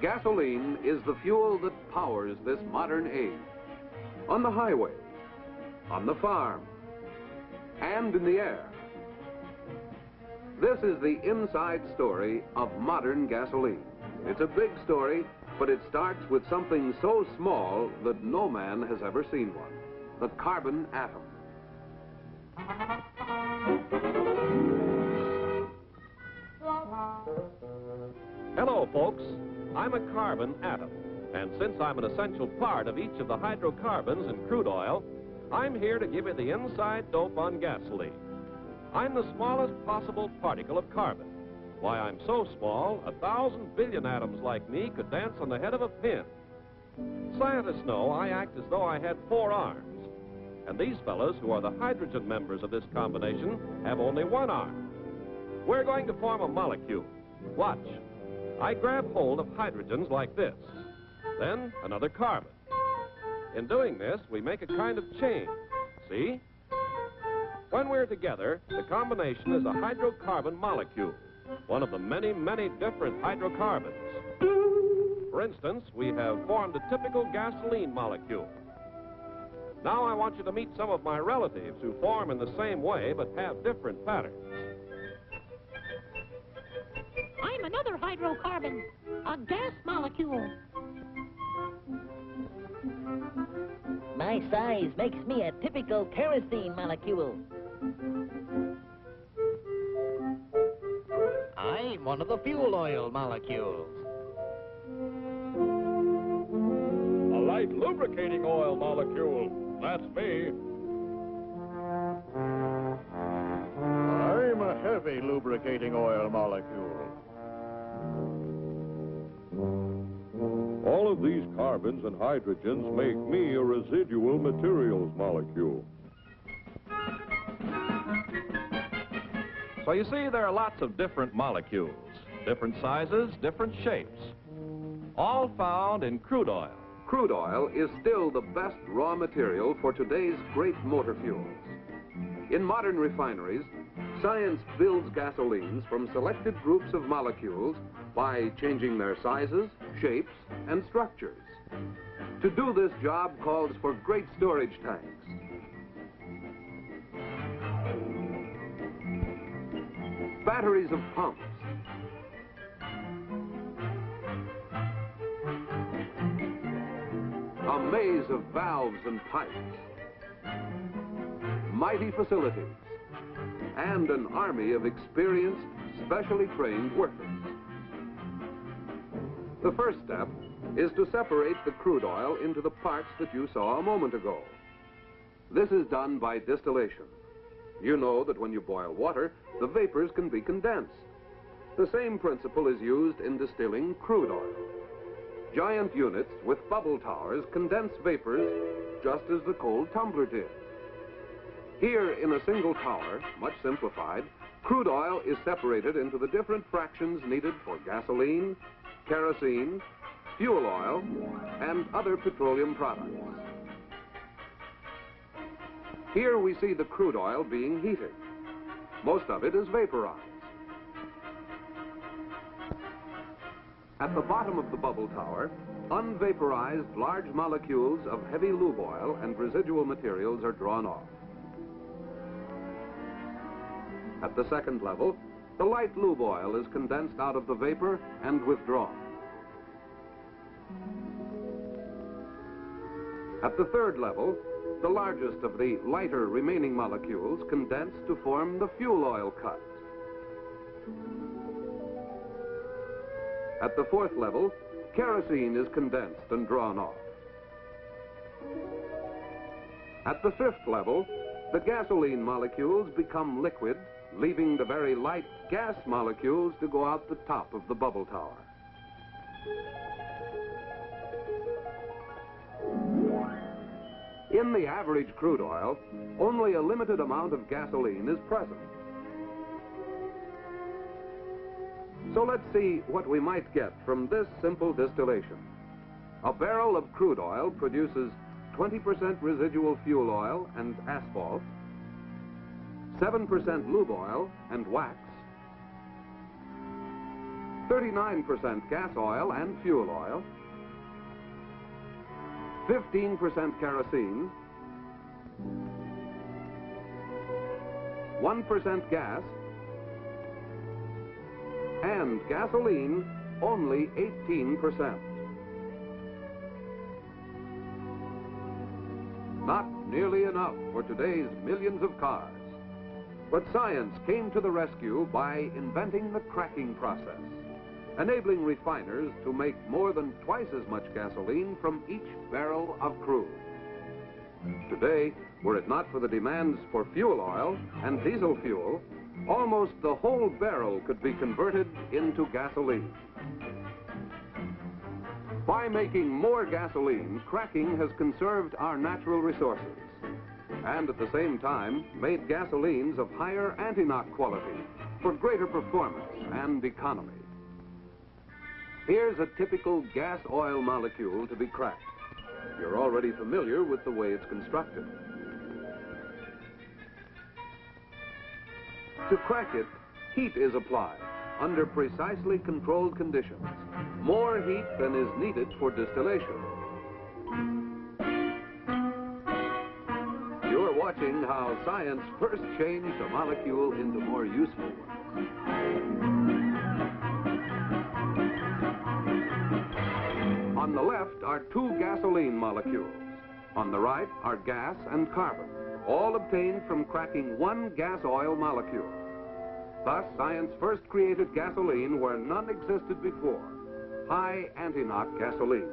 Gasoline is the fuel that powers this modern age. On the highway, on the farm, and in the air. This is the inside story of modern gasoline. It's a big story, but it starts with something so small that no man has ever seen one: the carbon atom. Hello, folks. I'm a carbon atom, and since I'm an essential part of each of the hydrocarbons in crude oil, I'm here to give you the inside dope on gasoline. I'm the smallest possible particle of carbon. Why I'm so small, 1,000 billion atoms like me could dance on the head of a pin. Scientists know I act as though I had 4 arms, and these fellows, who are the hydrogen members of this combination, have only 1 arm. We're going to form a molecule. Watch. I grab hold of hydrogens like this, then another carbon. In doing this, we make a kind of chain. See? When we're together, the combination is a hydrocarbon molecule, one of the many, many different hydrocarbons. For instance, we have formed a typical gasoline molecule. Now I want you to meet some of my relatives who form in the same way but have different patterns. I'm another hydrocarbon, a gas molecule. My size makes me a typical kerosene molecule. I'm one of the fuel oil molecules. A light lubricating oil molecule. That's me. I'm a heavy lubricating oil molecule. All of these carbons and hydrogens make me a residual materials molecule. So you see, there are lots of different molecules, different sizes, different shapes, all found in crude oil. Crude oil is still the best raw material for today's great motor fuels. In modern refineries, science builds gasolines from selected groups of molecules by changing their sizes, shapes, and structures. To do this job calls for great storage tanks. Batteries of pumps. A maze of valves and pipes. Mighty facilities. And an army of experienced, specially trained workers. The first step is to separate the crude oil into the parts that you saw a moment ago. This is done by distillation. You know that when you boil water, the vapors can be condensed. The same principle is used in distilling crude oil. Giant units with bubble towers condense vapors just as the cold tumbler did. Here, in a single tower, much simplified, crude oil is separated into the different fractions needed for gasoline, kerosene, fuel oil, and other petroleum products. Here we see the crude oil being heated. Most of it is vaporized. At the bottom of the bubble tower, unvaporized large molecules of heavy lube oil and residual materials are drawn off. At the second level, the light lube oil is condensed out of the vapor and withdrawn. At the third level, the largest of the lighter remaining molecules condense to form the fuel oil cut. At the fourth level, kerosene is condensed and drawn off. At the fifth level, the gasoline molecules become liquid, leaving the very light gas molecules to go out the top of the bubble tower. In the average crude oil, only a limited amount of gasoline is present. So let's see what we might get from this simple distillation. A barrel of crude oil produces 20% residual fuel oil and asphalt, 7% lube oil and wax, 39% gas oil and fuel oil, 15% kerosene, 1% gas, and gasoline only 18%. Not nearly enough for today's millions of cars. But science came to the rescue by inventing the cracking process, enabling refiners to make more than twice as much gasoline from each barrel of crude. Today, were it not for the demands for fuel oil and diesel fuel, almost the whole barrel could be converted into gasoline. By making more gasoline, cracking has conserved our natural resources and at the same time made gasolines of higher anti-knock quality for greater performance and economy. Here's a typical gas oil molecule to be cracked. You're already familiar with the way it's constructed. To crack it, heat is applied under precisely controlled conditions, more heat than is needed for distillation. You're watching how science first changed a molecule into more useful one. On the left are two gasoline molecules. On the right are gas and carbon, all obtained from cracking one gas oil molecule. Thus, science first created gasoline where none existed before, high anti-knock gasoline.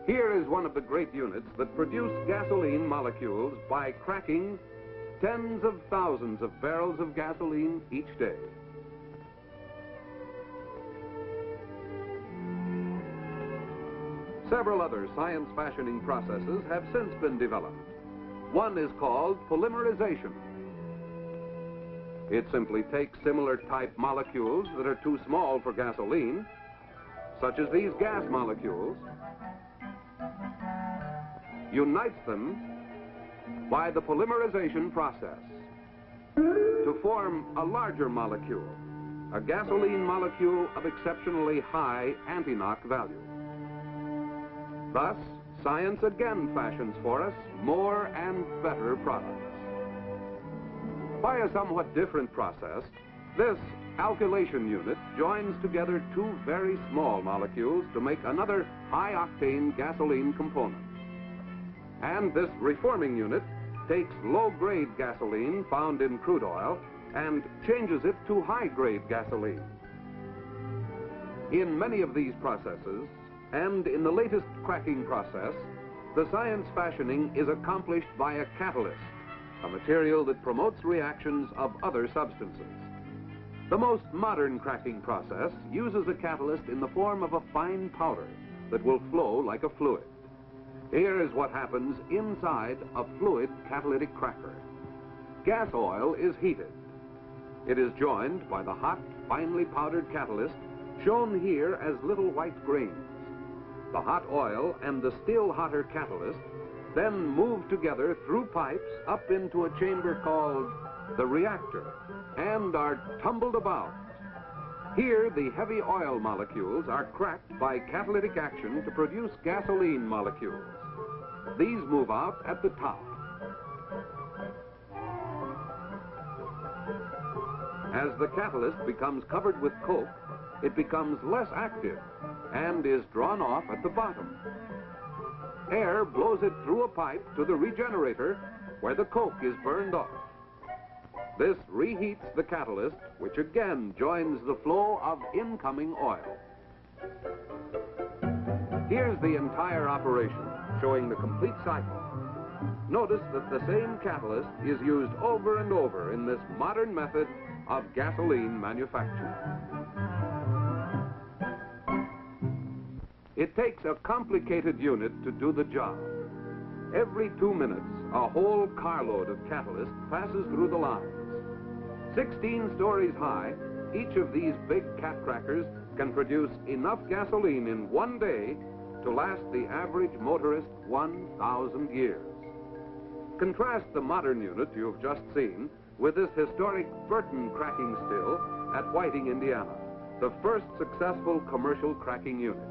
Here is one of the great units that produce gasoline molecules by cracking tens of thousands of barrels of gasoline each day. Several other science fashioning processes have since been developed. One is called polymerization. It simply takes similar type molecules that are too small for gasoline, such as these gas molecules, unites them by the polymerization process to form a larger molecule, a gasoline molecule of exceptionally high anti-knock value. Thus, science again fashions for us more and better products. By a somewhat different process, this alkylation unit joins together two very small molecules to make another high-octane gasoline component. And this reforming unit takes low-grade gasoline found in crude oil and changes it to high-grade gasoline. In many of these processes, and in the latest cracking process, the science fashioning is accomplished by a catalyst, a material that promotes reactions of other substances. The most modern cracking process uses a catalyst in the form of a fine powder that will flow like a fluid. Here is what happens inside a fluid catalytic cracker. Gas oil is heated. It is joined by the hot, finely powdered catalyst, shown here as little white grains. The hot oil and the still hotter catalyst then move together through pipes up into a chamber called the reactor and are tumbled about. Here, the heavy oil molecules are cracked by catalytic action to produce gasoline molecules. These move out at the top. As the catalyst becomes covered with coke, it becomes less active and is drawn off at the bottom. Air blows it through a pipe to the regenerator where the coke is burned off. This reheats the catalyst, which again joins the flow of incoming oil. Here's the entire operation, showing the complete cycle. Notice that the same catalyst is used over and over in this modern method of gasoline manufacture. It takes a complicated unit to do the job. Every 2 minutes, a whole carload of catalyst passes through the lines. 16 stories high, each of these big cat crackers can produce enough gasoline in one day to last the average motorist 1,000 years. Contrast the modern unit you've just seen with this historic Burton cracking still at Whiting, Indiana, the first successful commercial cracking unit.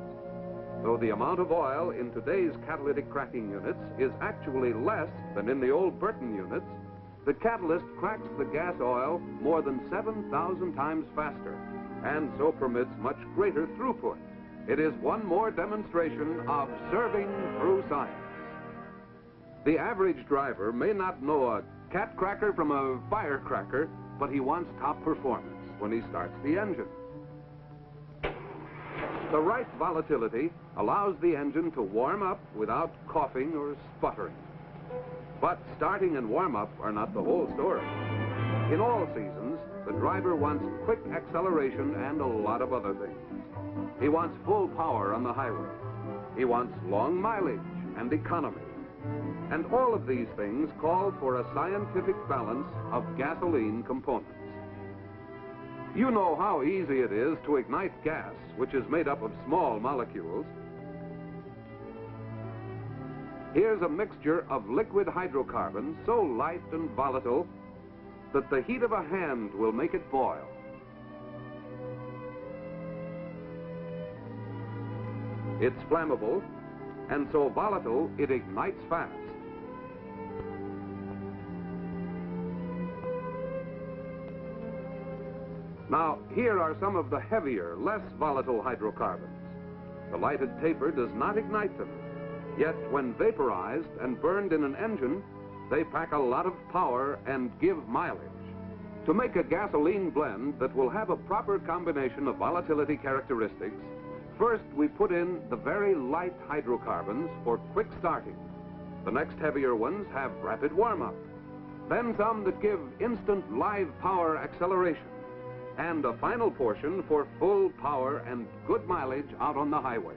Though the amount of oil in today's catalytic cracking units is actually less than in the old Burton units, the catalyst cracks the gas oil more than 7,000 times faster and so permits much greater throughput. It is one more demonstration of serving through science. The average driver may not know a cat cracker from a firecracker, but he wants top performance when he starts the engine. The right volatility allows the engine to warm up without coughing or sputtering. But starting and warm-up are not the whole story. In all seasons, the driver wants quick acceleration and a lot of other things. He wants full power on the highway. He wants long mileage and economy. And all of these things call for a scientific balance of gasoline components. You know how easy it is to ignite gas, which is made up of small molecules. Here's a mixture of liquid hydrocarbons so light and volatile that the heat of a hand will make it boil. It's flammable, and so volatile it ignites fast. Now, here are some of the heavier, less volatile hydrocarbons. The lighted taper does not ignite them. Yet, when vaporized and burned in an engine, they pack a lot of power and give mileage. To make a gasoline blend that will have a proper combination of volatility characteristics, first we put in the very light hydrocarbons for quick starting. The next heavier ones have rapid warm-up. Then some that give instant live power acceleration. And a final portion for full power and good mileage out on the highway.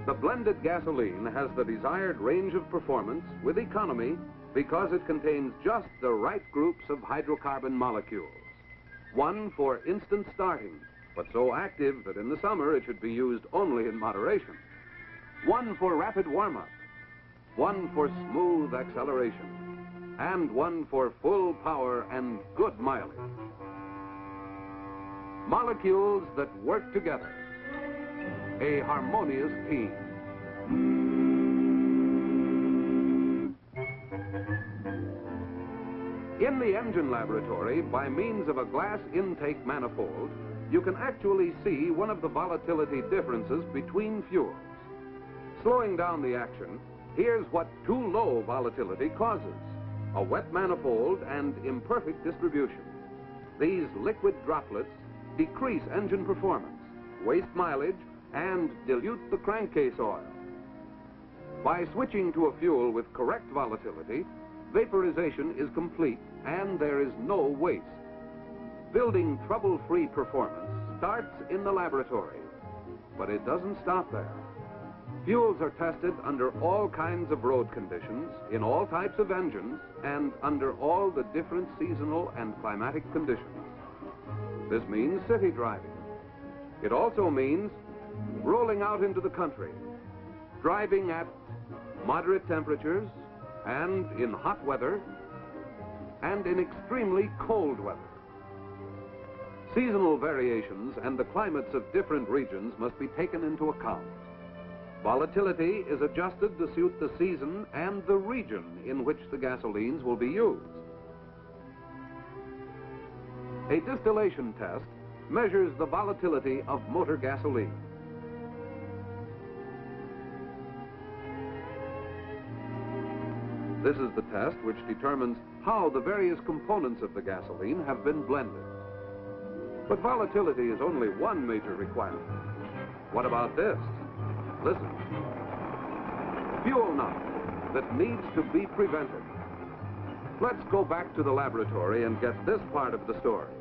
The blended gasoline has the desired range of performance with economy because it contains just the right groups of hydrocarbon molecules. One for instant starting, but so active that in the summer it should be used only in moderation. One for rapid warm-up. One for smooth acceleration. And one for full power and good mileage. Molecules that work together. A harmonious team. In the engine laboratory, by means of a glass intake manifold, you can actually see one of the volatility differences between fuels. Slowing down the action, here's what too low volatility causes: a wet manifold and imperfect distribution. These liquid droplets decrease engine performance, waste mileage, and dilute the crankcase oil. By switching to a fuel with correct volatility, vaporization is complete and there is no waste. Building trouble-free performance starts in the laboratory, but it doesn't stop there. Fuels are tested under all kinds of road conditions, in all types of engines, and under all the different seasonal and climatic conditions. This means city driving. It also means rolling out into the country, driving at moderate temperatures, and in hot weather, and in extremely cold weather. Seasonal variations and the climates of different regions must be taken into account. Volatility is adjusted to suit the season and the region in which the gasolines will be used. A distillation test measures the volatility of motor gasoline. This is the test which determines how the various components of the gasoline have been blended. But volatility is only one major requirement. What about this? Listen. Fuel knot that needs to be prevented. Let's go back to the laboratory and get this part of the story.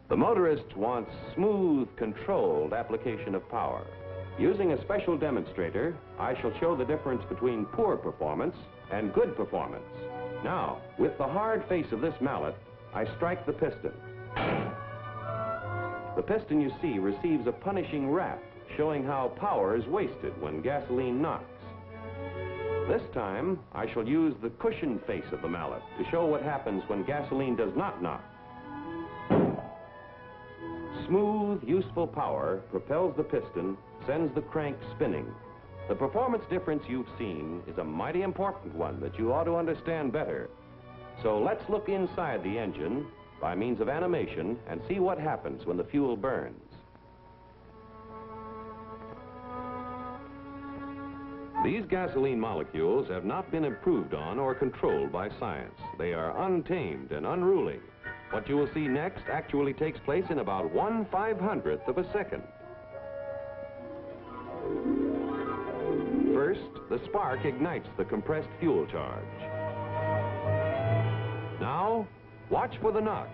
The motorist wants smooth, controlled application of power. Using a special demonstrator, I shall show the difference between poor performance and good performance. Now, with the hard face of this mallet, I strike the piston. The piston, you see, receives a punishing rap, showing how power is wasted when gasoline knocks. This time, I shall use the cushion face of the mallet to show what happens when gasoline does not knock. smooth, useful power propels the piston, sends the crank spinning. The performance difference you've seen is a mighty important one that you ought to understand better. So let's look inside the engine by means of animation and see what happens when the fuel burns. These gasoline molecules have not been improved on or controlled by science. They are untamed and unruly. What you will see next actually takes place in about 1/500th of a second. First, the spark ignites the compressed fuel charge. Now, watch for the knock.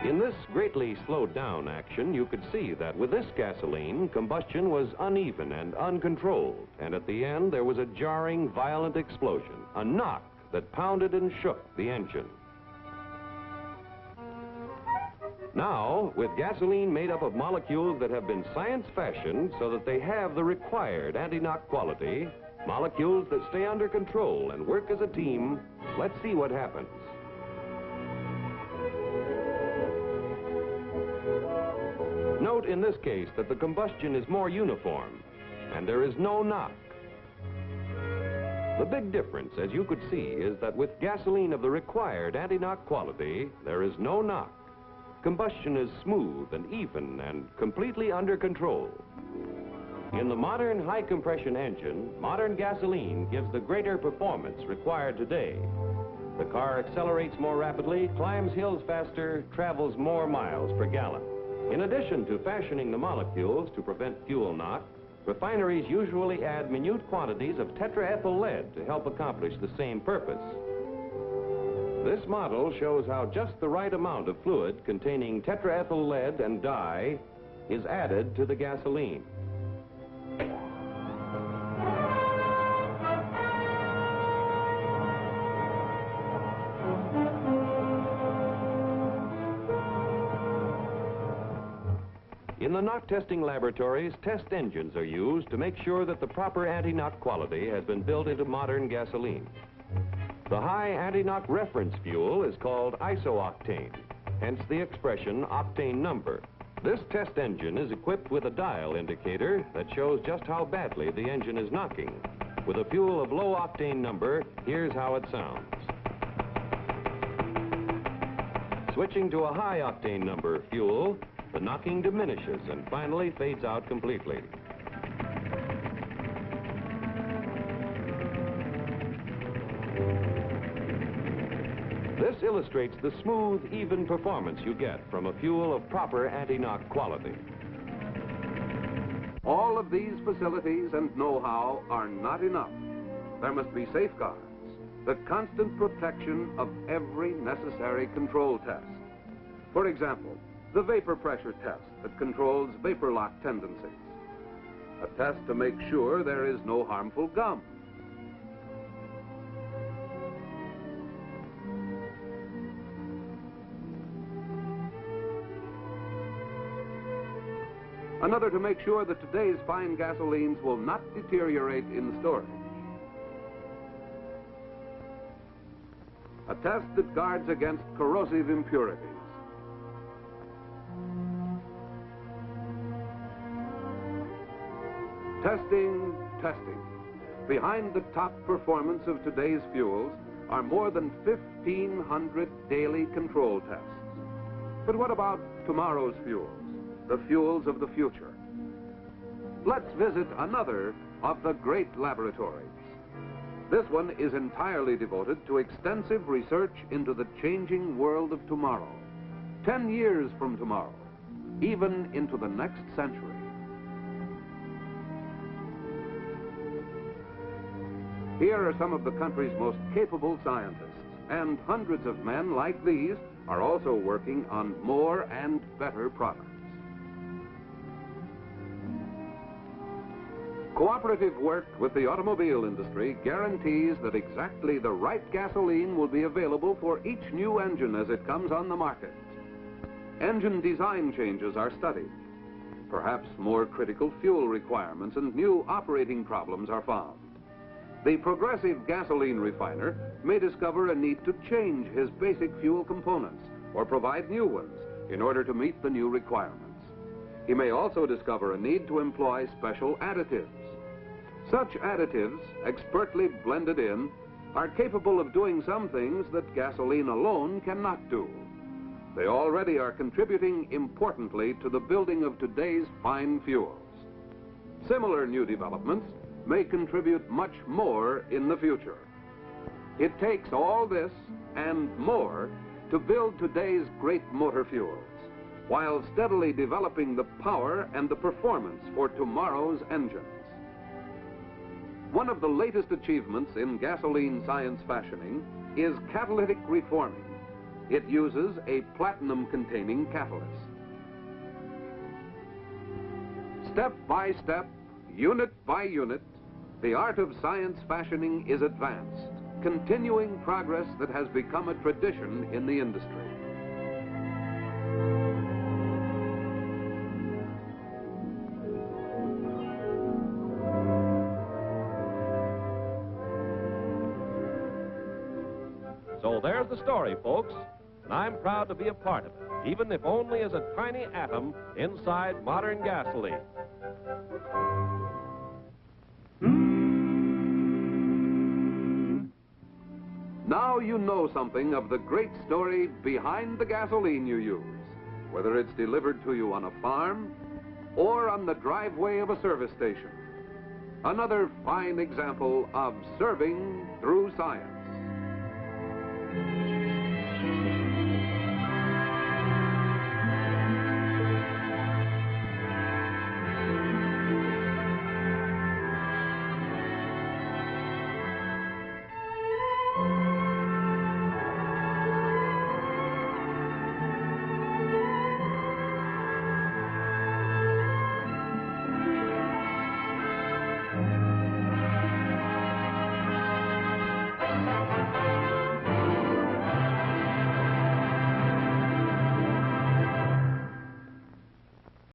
In this greatly slowed down action, you could see that with this gasoline, combustion was uneven and uncontrolled, and at the end there was a jarring, violent explosion, a knock that pounded and shook the engine. Now, with gasoline made up of molecules that have been science-fashioned so that they have the required anti-knock quality, molecules that stay under control and work as a team, let's see what happens. Note in this case that the combustion is more uniform, and there is no knock. The big difference, as you could see, is that with gasoline of the required anti-knock quality, there is no knock. Combustion is smooth and even and completely under control. In the modern high-compression engine, modern gasoline gives the greater performance required today. The car accelerates more rapidly, climbs hills faster, travels more miles per gallon. In addition to fashioning the molecules to prevent fuel knock, refineries usually add minute quantities of tetraethyl lead to help accomplish the same purpose. This model shows how just the right amount of fluid containing tetraethyl lead and dye is added to the gasoline. In the knock testing laboratories, test engines are used to make sure that the proper anti-knock quality has been built into modern gasoline. The high anti-knock reference fuel is called isooctane, hence the expression octane number. This test engine is equipped with a dial indicator that shows just how badly the engine is knocking. With a fuel of low octane number, here's how it sounds. Switching to a high octane number fuel, the knocking diminishes and finally fades out completely. This illustrates the smooth, even performance you get from a fuel of proper anti-knock quality. All of these facilities and know-how are not enough. There must be safeguards, the constant protection of every necessary control test. For example, the vapor pressure test that controls vapor lock tendencies. A test to make sure there is no harmful gum. Another to make sure that today's fine gasolines will not deteriorate in storage. A test that guards against corrosive impurities. Testing, testing. Behind the top performance of today's fuels are more than 1,500 daily control tests. But what about tomorrow's fuels, the fuels of the future? Let's visit another of the great laboratories. This one is entirely devoted to extensive research into the changing world of tomorrow, 10 years from tomorrow, even into the next century. Here are some of the country's most capable scientists, and hundreds of men like these are also working on more and better products. Cooperative work with the automobile industry guarantees that exactly the right gasoline will be available for each new engine as it comes on the market. Engine design changes are studied. Perhaps more critical fuel requirements and new operating problems are found. The progressive gasoline refiner may discover a need to change his basic fuel components or provide new ones in order to meet the new requirements. He may also discover a need to employ special additives. Such additives, expertly blended in, are capable of doing some things that gasoline alone cannot do. They already are contributing importantly to the building of today's fine fuels. Similar new developments may contribute much more in the future. It takes all this and more to build today's great motor fuels, while steadily developing the power and the performance for tomorrow's engines. One of the latest achievements in gasoline science fashioning is catalytic reforming. It uses a platinum-containing catalyst. Step by step, unit by unit, the art of science fashioning is advanced, continuing progress that has become a tradition in the industry. So there's the story, folks, and I'm proud to be a part of it, even if only as a tiny atom inside modern gasoline. Now you know something of the great story behind the gasoline you use, whether it's delivered to you on a farm or on the driveway of a service station. Another fine example of serving through science.